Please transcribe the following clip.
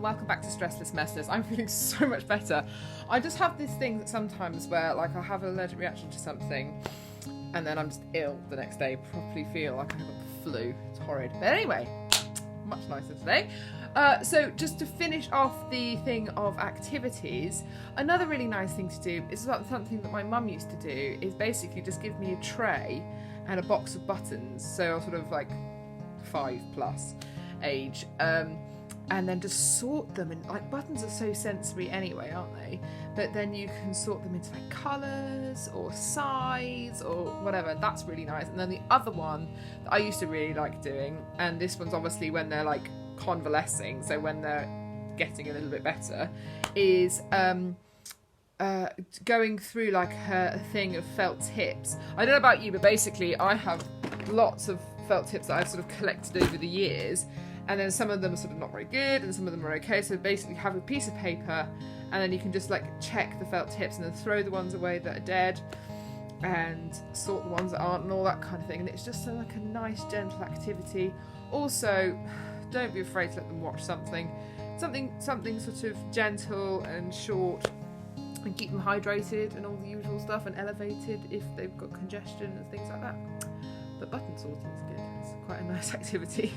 welcome back to Stressless Messless. I'm feeling so much better. I just have this thing that sometimes where like I have an allergic reaction to something and then I'm just ill the next day, properly feel like I have a flu. It's horrid. But anyway, much nicer today. So just to finish off the thing of activities, another really nice thing to do is something that my mum used to do, is basically just give me a tray and a box of buttons, so sort of like 5+ age, and then just sort them, and like buttons are so sensory anyway, aren't they? But then you can sort them into like colours or size or whatever. That's really nice. And then the other one that I used to really like doing, and this one's obviously when they're like convalescing, so when they're getting a little bit better, is going through like a thing of felt tips. I don't know about you, but basically I have lots of felt tips that I've sort of collected over the years, and then some of them are sort of not very good and some of them are okay. So basically have a piece of paper and then you can just like check the felt tips and then throw the ones away that are dead and sort the ones that aren't and all that kind of thing. And it's just like a nice gentle activity. Also, don't be afraid to let them watch something sort of gentle and short, and keep them hydrated and all the usual stuff, and elevated if they've got congestion and things like that. But button sorting is good. It's quite a nice activity.